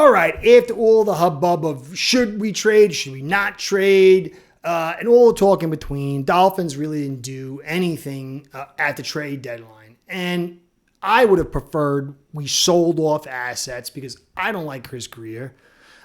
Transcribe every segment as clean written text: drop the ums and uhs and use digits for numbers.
all right, after all the hubbub of should we trade, should we not trade, and all the talk in between, Dolphins really didn't do anything at the trade deadline. And I would have preferred we sold off assets because I don't like Chris Greer.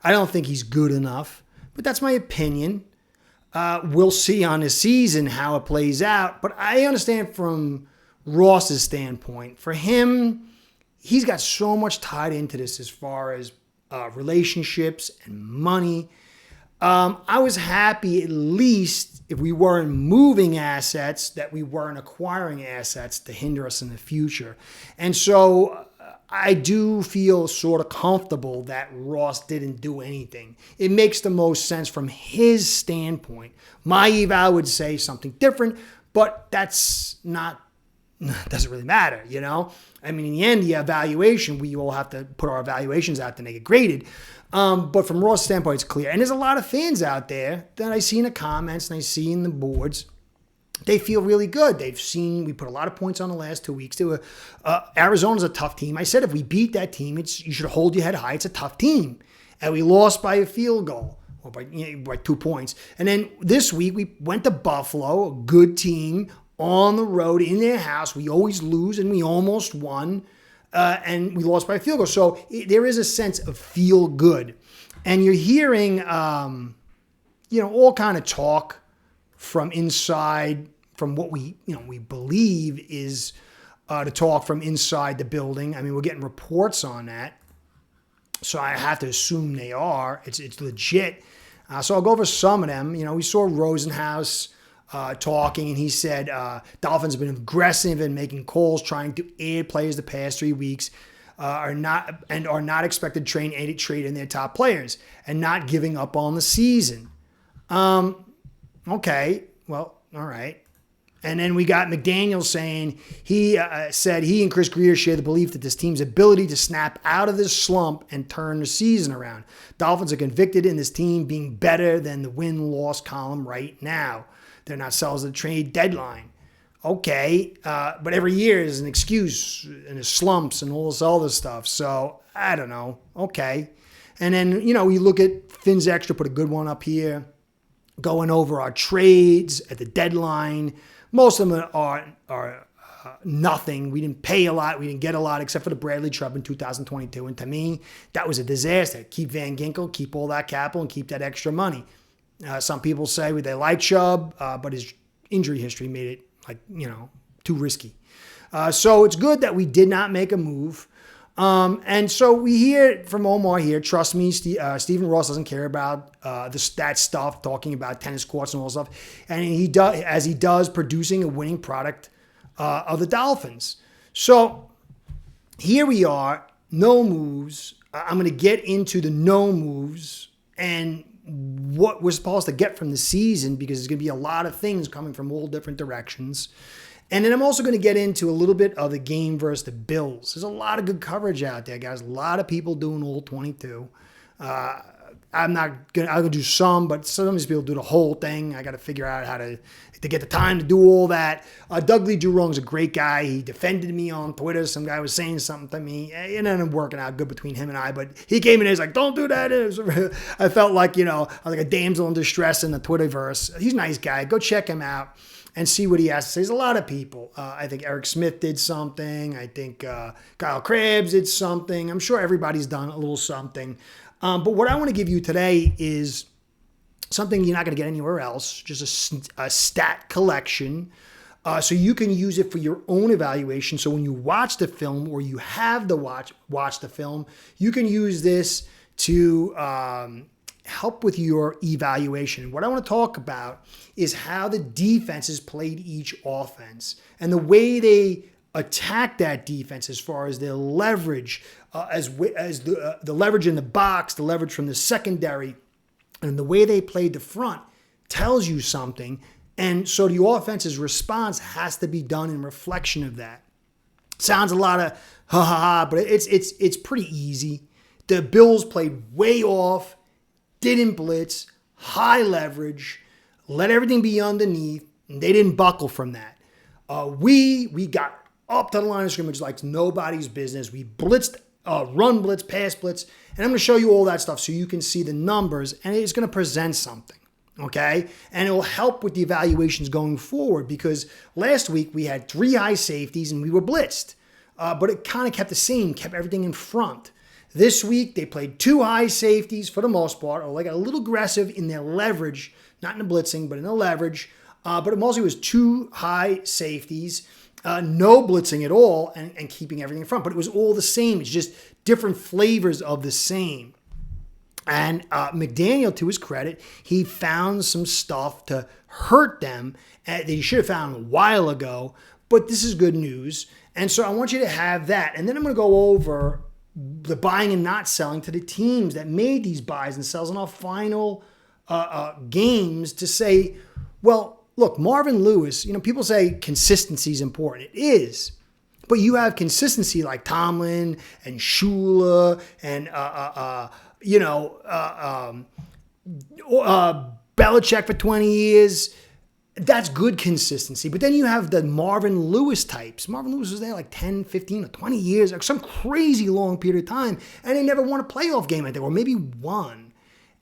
I don't think he's good enough, but that's my opinion. We'll see on the season how it plays out. But I understand from Ross's standpoint, for him, he's got so much tied into this as far as relationships and money. I was happy at least if we weren't moving assets, that we weren't acquiring assets to hinder us in the future. And so I do feel sort of comfortable that Ross didn't do anything. It makes the most sense from his standpoint. My eval would say something different, but that's not, doesn't really matter, you know? I mean, in the end, the evaluation, we all have to put our evaluations out to make it graded. But from Ross' standpoint, it's clear. And there's a lot of fans out there that I see in the comments and I see in the boards. They feel really good. They've seen, we put a lot of points on the last 2 weeks. Arizona's a tough team. I said if we beat that team, you should hold your head high. It's a tough team. And we lost by a field goal or by 2 points. And then this week, we went to Buffalo, a good team, on the road, in their house. We always lose, and we almost won. And we lost by a field goal. So there is a sense of feel good. And you're hearing, all kind of talk from inside, from what we believe is the talk from inside the building. I mean, we're getting reports on that. So I have to assume they are. It's legit. So I'll go over some of them. We saw Rosenhaus talking, and he said Dolphins have been aggressive in making calls, trying to add players the past 3 weeks, are not expected to trade in their top players and not giving up on the season. Okay, well, all right. And then we got McDaniel saying he said he and Chris Greer share the belief that this team's ability to snap out of this slump and turn the season around. Dolphins are convicted in this team being better than the win-loss column right now. They're not sellers at the trade deadline. Okay, but every year is an excuse and there's slumps and all this other stuff. So I don't know. Okay. And then, we look at Phins Extra, put a good one up here, going over our trades at the deadline. Most of them are nothing. We didn't pay a lot. We didn't get a lot except for the Bradley Chubb in 2022. And to me, that was a disaster. Keep Van Ginkel, keep all that capital, and keep that extra money. Some people say they like Chubb, but his injury history made it too risky. So it's good that we did not make a move. And so we hear from Omar here, trust me, Stephen Ross doesn't care about that stuff, talking about tennis courts and all that stuff. And he does producing a winning product of the Dolphins. So here we are, no moves. I'm going to get into the no moves and what we're supposed to get from the season, because there's going to be a lot of things coming from all different directions. And then I'm also going to get into a little bit of the game versus the Bills. There's a lot of good coverage out there, guys. A lot of people doing all 22. I'll do some, but some of these people do the whole thing. I got to figure out how to get the time to do all that. Doug Lee Jurong's a great guy. He defended me on Twitter. Some guy was saying something to me. It ended up working out good between him and I, but he came in and he's like, don't do that. I felt like, I was like a damsel in distress in the Twitterverse. He's a nice guy. Go check him out and see what he has to say. There's a lot of people. I think Eric Smith did something. I think Kyle Krabs did something. I'm sure everybody's done a little something. But what I want to give you today is something you're not going to get anywhere else, just a stat collection. So you can use it for your own evaluation. So when you watch the film or you have to watch the film, you can use this to help with your evaluation. What I want to talk about is how the defenses played each offense and the way they attack that defense as far as their leverage, as the leverage in the box, the leverage from the secondary, and the way they played the front tells you something. And so the offense's response has to be done in reflection of that. Sounds a lot of ha ha ha, but it's pretty easy. The Bills played way off, didn't blitz, high leverage, let everything be underneath, and they didn't buckle from that. We got up to the line of scrimmage like nobody's business. We blitzed run blitz, pass blitz. And I'm going to show you all that stuff so you can see the numbers, and it's going to present something. Okay? And it will help with the evaluations going forward, because last week we had 3 high safeties and we were blitzed. But it kind of kept the same, kept everything in front. This week they played 2 high safeties for the most part, or like a little aggressive in their leverage, not in the blitzing, but in the leverage. But it mostly was 2 high safeties, no blitzing at all, and keeping everything in front. But it was all the same. It's just different flavors of the same. And McDaniel, to his credit, he found some stuff to hurt them that he should have found a while ago. But this is good news. And so I want you to have that. And then I'm going to go over the buying and not selling to the teams that made these buys and sells in our final games to say, well, look, Marvin Lewis, people say consistency is important. It is. But you have consistency like Tomlin and Shula and, Belichick for 20 years. That's good consistency. But then you have the Marvin Lewis types. Marvin Lewis was there like 10, 15, or 20 years, like some crazy long period of time, and they never won a playoff game like that, or maybe one.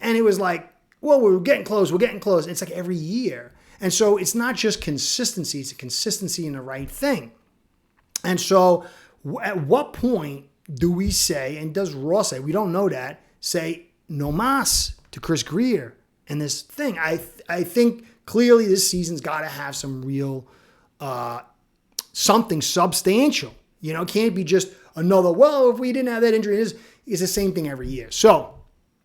And it was like, well, we're getting close. It's like every year. And so it's not just consistency. It's a consistency in the right thing. And so at what point do we say, and does Ross say, we don't know that, say no mas to Chris Grier and this thing? I think clearly this season's got to have some real, something substantial. It can't be just another, well, if we didn't have that injury, it's the same thing every year. So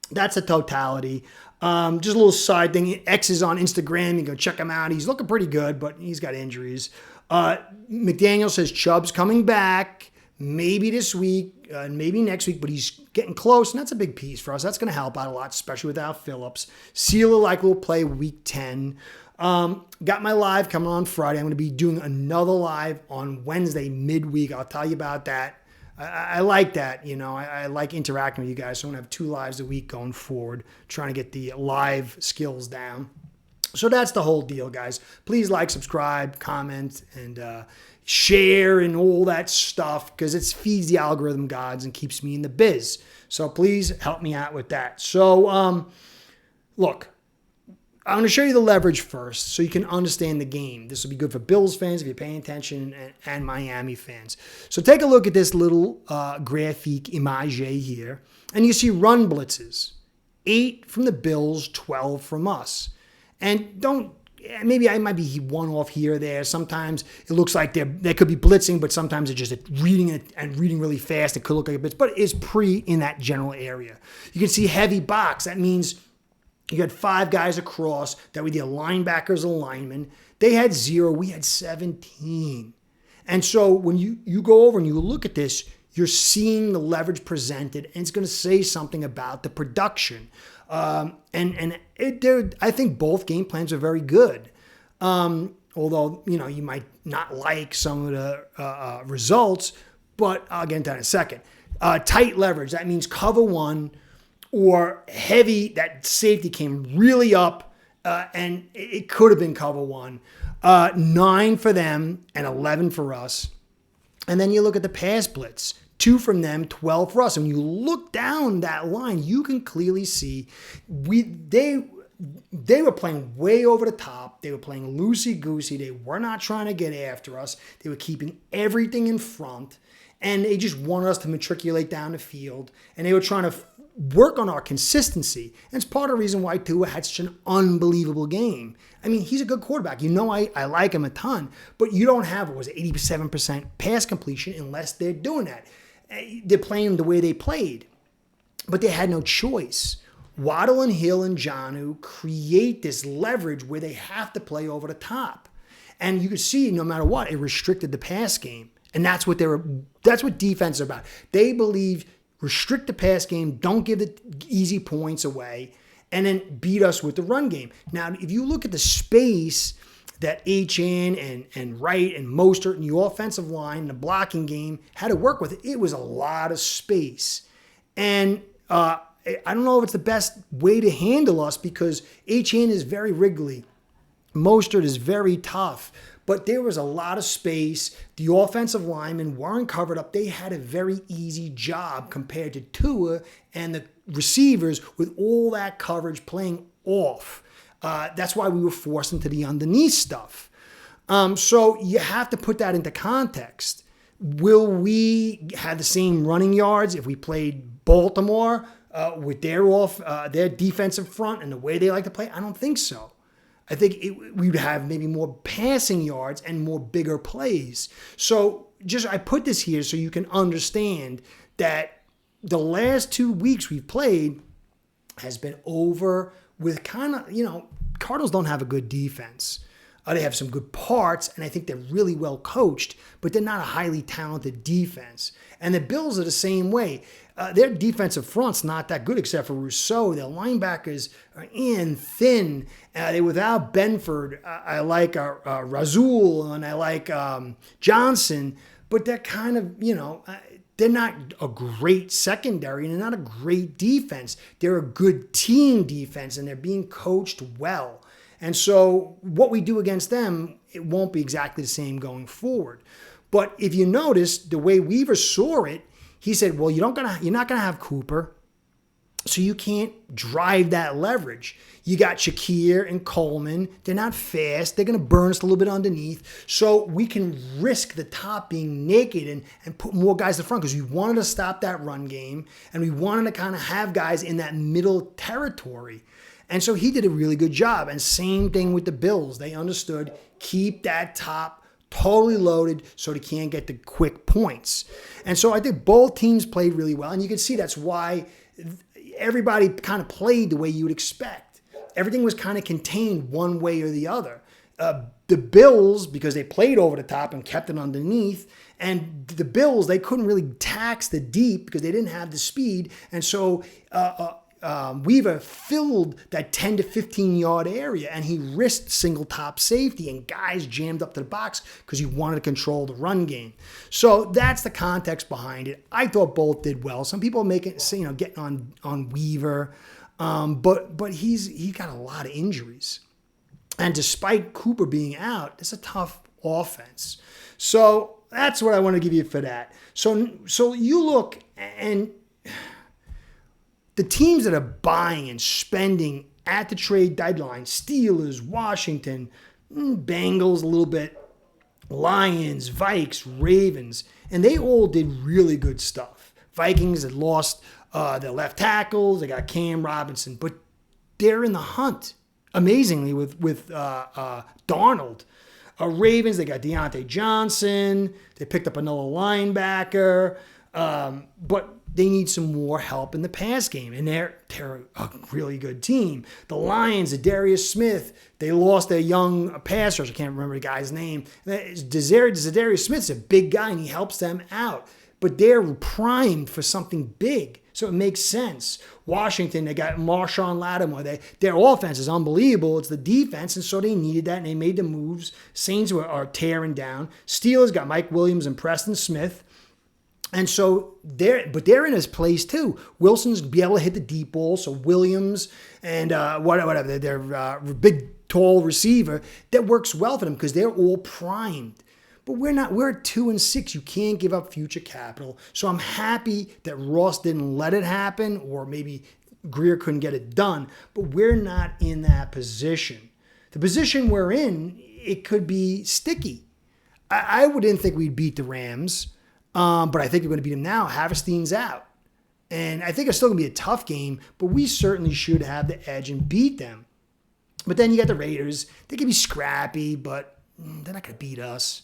that's a totality. Just a little side thing. X is on Instagram. You can go check him out. He's looking pretty good, but he's got injuries. McDaniel says Chubb's coming back, maybe this week, maybe next week, but he's getting close, and that's a big piece for us. That's going to help out a lot, especially without Phillips. Sealer likely will play week 10. Got my live coming on Friday. I'm going to be doing another live on Wednesday midweek. I'll tell you about that. I like that. I like interacting with you guys. So I'm going to have 2 lives a week going forward, trying to get the live skills down. So that's the whole deal, guys. Please like, subscribe, comment, and share and all that stuff, because it feeds the algorithm gods and keeps me in the biz. So please help me out with that. So, look, I'm going to show you the leverage first so you can understand the game. This will be good for Bills fans if you're paying attention, and Miami fans. So take a look at this little graphic image here, and you see run blitzes. 8 from the Bills, 12 from us. And maybe I might be one off here or there. Sometimes it looks like they could be blitzing, but sometimes it's just reading it and reading really fast. It could look like a blitz, but it's in that general area. You can see heavy box. That means you had 5 guys across that were the linebackers or linemen. They had 0. We had 17. And so when you go over and you look at this, you're seeing the leverage presented, and it's going to say something about the production. I think both game plans are very good. Although, you might not like some of the results, but I'll get into that in a second. Tight leverage, that means cover 1 or heavy, that safety came really up, and it could have been cover 1. 9 for them and 11 for us. And then you look at the pass blitz. 2 from them, 12 for us. And when you look down that line, you can clearly see they were playing way over the top. They were playing loosey-goosey. They were not trying to get after us. They were keeping everything in front. And they just wanted us to matriculate down the field. And they were trying to work on our consistency. And it's part of the reason why Tua had such an unbelievable game. I mean, he's a good quarterback. I like him a ton. But you don't have, 87% pass completion unless they're doing that. They're playing the way they played. But they had no choice. Waddle and Hill and Jonnu create this leverage where they have to play over the top. And you could see, no matter what, it restricted the pass game. And that's what defense is about. They believe restrict the pass game, don't give the easy points away, and then beat us with the run game. Now, if you look at the space that HN and Wright and Mostert and the offensive line, the blocking game had to work with, it was a lot of space. And I don't know if it's the best way to handle us, because HN is very wriggly. Mostert is very tough. but there was a lot of space. The offensive linemen weren't covered up. They had a very easy job compared to Tua and the receivers with all that coverage playing off. That's why we were forced into the underneath stuff. So you have to put that into context. Will we have the same running yards if we played Baltimore with their defensive front and the way they like to play? I don't think so. I think we would have maybe more passing yards and more bigger plays. So I put this here so you can understand that the last 2 weeks we've played has been over with Cardinals don't have a good defense. They have some good parts, and I think they're really well coached, but they're not a highly talented defense. And the Bills are the same way. Their defensive front's not that good except for Rousseau. Their linebackers are thin. They're without Benford. I like Razul, and I like Johnson, but they're kind of, they're not a great secondary, and they're not a great defense. They're a good team defense, and they're being coached well. And so what we do against them, it won't be exactly the same going forward. But if you notice, the way Weaver saw it, he said, well, you're not going to have Cooper, so you can't drive that leverage. You got Shakir and Coleman. They're not fast. They're going to burn us a little bit underneath. So we can risk the top being naked and put more guys in the front because we wanted to stop that run game, and we wanted to kind of have guys in that middle territory. And so he did a really good job. And same thing with the Bills. They understood, keep that top totally loaded so they can't get the quick points. And so I think both teams played really well. And you can see that's why everybody kind of played the way you would expect. Everything was kind of contained one way or the other. The Bills, because they played over the top and kept it underneath, and the Bills, they couldn't really tax the deep because they didn't have the speed. And so Weaver filled that 10 to 15 yard area, and he risked single top safety, and guys jammed up to the box because he wanted to control the run game. So that's the context behind it. I thought both did well. Some people getting on Weaver, but he got a lot of injuries, and despite Cooper being out, it's a tough offense. So that's what I want to give you for that. So you look and the teams that are buying and spending at the trade deadline, Steelers, Washington, Bengals a little bit, Lions, Vikes, Ravens, and they all did really good stuff. Vikings had lost their left tackles. They got Cam Robinson, but they're in the hunt, amazingly, with Darnold. Ravens, they got Deontay Johnson. They picked up another linebacker, but they need some more help in the pass game, and they're a really good team. The Lions, Darius Smith, they lost their young pass rush. I can't remember the guy's name. Darius Smith's a big guy, and he helps them out. But they're primed for something big, so it makes sense. Washington, they got Marshawn Lattimore. Their offense is unbelievable. It's the defense, and so they needed that, and they made the moves. Saints are tearing down. Steelers got Mike Williams and Preston Smith. And so they're in his place too. Wilson's be able to hit the deep ball. So Williams and whatever, their big, tall receiver, that works well for them because they're all primed. But we're not. We're at 2-6. You can't give up future capital. So I'm happy that Ross didn't let it happen, or maybe Greer couldn't get it done. But we're not in that position. The position we're in, it could be sticky. I wouldn't think we'd beat the Rams. But I think we're going to beat them now. Haverstein's out. And I think it's still going to be a tough game, but we certainly should have the edge and beat them. But then you got the Raiders. They can be scrappy, but they're not going to beat us.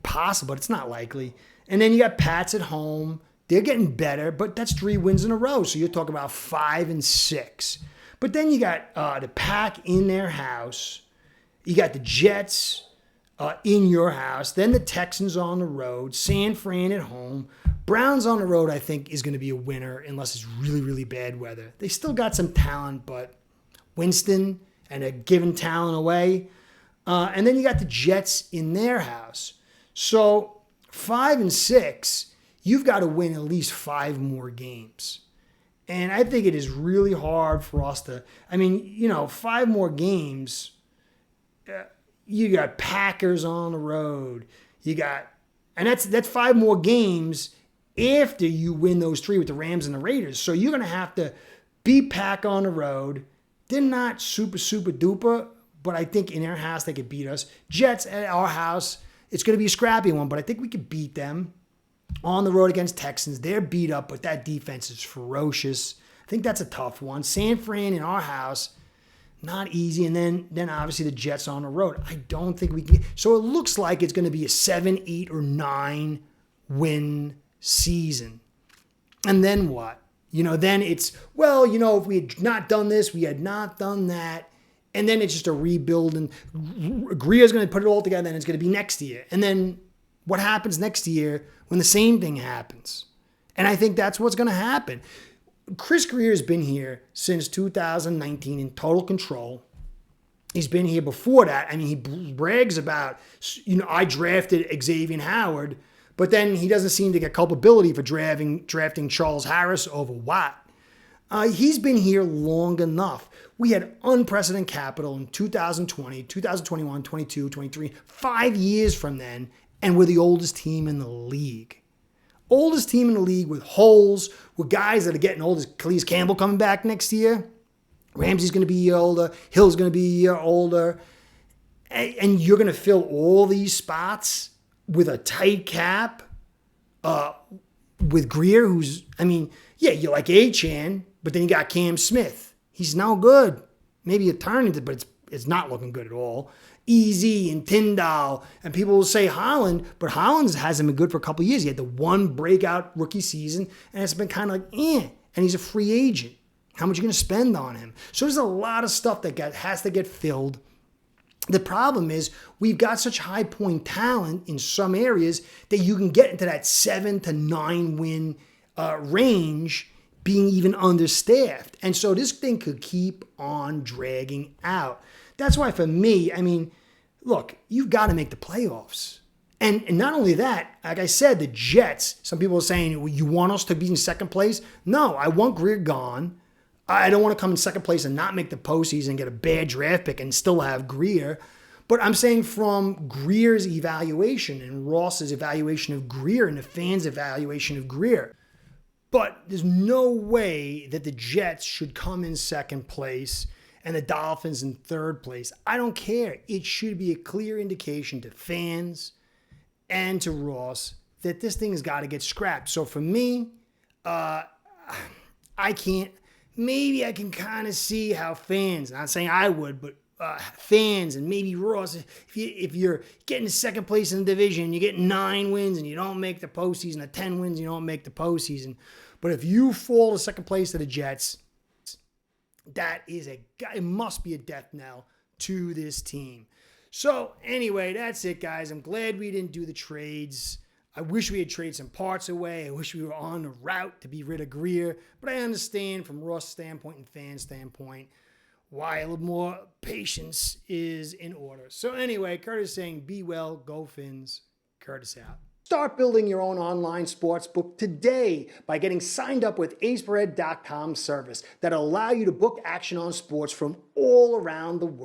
Possible, but it's not likely. And then you got Pats at home. They're getting better, but that's 3 wins in a row. So you're talking about 5-6. But then you got the Pack in their house. You got the Jets in your house, then the Texans on the road, San Fran at home. Browns on the road, I think, is going to be a winner unless it's really, really bad weather. They still got some talent, but Winston, and they're giving talent away. And then you got the Jets in their house. So 5-6, you've got to win at least 5 more games. And I think it is really hard for us to, 5 more games, You got Packers on the road. You got, and that's 5 more games after you win those 3 with the Rams and the Raiders. So you're going to have to beat Pack on the road. They're not super duper, but I think in their house they could beat us. Jets at our house, it's going to be a scrappy one, but I think we could beat them. On the road against Texans, they're beat up, but that defense is ferocious. I think that's a tough one. San Fran in our house, not easy. And then obviously the Jets on the road. I don't think we can. So it looks like it's going to be a 7, 8, or 9 win season. And then what? Then it's, if we had not done this, we had not done that. And then it's just a rebuild. And Grier's going to put it all together, and it's going to be next year. And then what happens next year when the same thing happens? And I think that's what's going to happen. Chris Grier's been here since 2019 in total control. He's been here before that. I mean, he brags about, I drafted Xavier Howard, but then he doesn't seem to get culpability for drafting Charles Harris over Watt. He's been here long enough. We had unprecedented capital in 2020, 2021, 22, 23, 5 years from then, and we're the oldest team in the league. Oldest team in the league with holes, with guys that are getting old. Is Calais Campbell coming back next year? Ramsey's going to be a year older. Hill's going to be a year older. And you're going to fill all these spots with a tight cap with Grier, who's, you like Achane, but then you got Cam Smith. He's no good. Maybe a turn into, but it's not looking good at all. Easy and Tyndall, and people will say Holland, but Holland hasn't been good for a couple of years. He had the one breakout rookie season, and it's been kind of like, and he's a free agent. How much are you going to spend on him? So there's a lot of stuff that has to get filled. The problem is we've got such high point talent in some areas that you can get into that 7 to 9 win range being even understaffed. And so this thing could keep on dragging out. That's why for me, look, you've got to make the playoffs. And not only that, like I said, the Jets, some people are saying, well, you want us to be in second place? No, I want Grier gone. I don't want to come in second place and not make the postseason and get a bad draft pick and still have Grier. But I'm saying from Grier's evaluation and Ross's evaluation of Grier and the fans' evaluation of Grier. But there's no way that the Jets should come in second place and the Dolphins in third place. I don't care. It should be a clear indication to fans and to Ross that this thing has got to get scrapped. So for me, I can't. Maybe I can kind of see how fans, not saying I would, but fans and maybe Ross, if you're getting to second place in the division, you get 9 wins and you don't make the postseason, or 10 wins and you don't make the postseason. But if you fall to second place to the Jets, it must be a death knell to this team. So anyway, that's it, guys. I'm glad we didn't do the trades. I wish we had traded some parts away. I wish we were on the route to be rid of Grier. But I understand from Ross' standpoint and fan standpoint why a little more patience is in order. So anyway, Curtis saying, be well, go Phins. Curtis out. Start building your own online sports book today by getting signed up with aceperhead.com service that'll allow you to book action on sports from all around the world.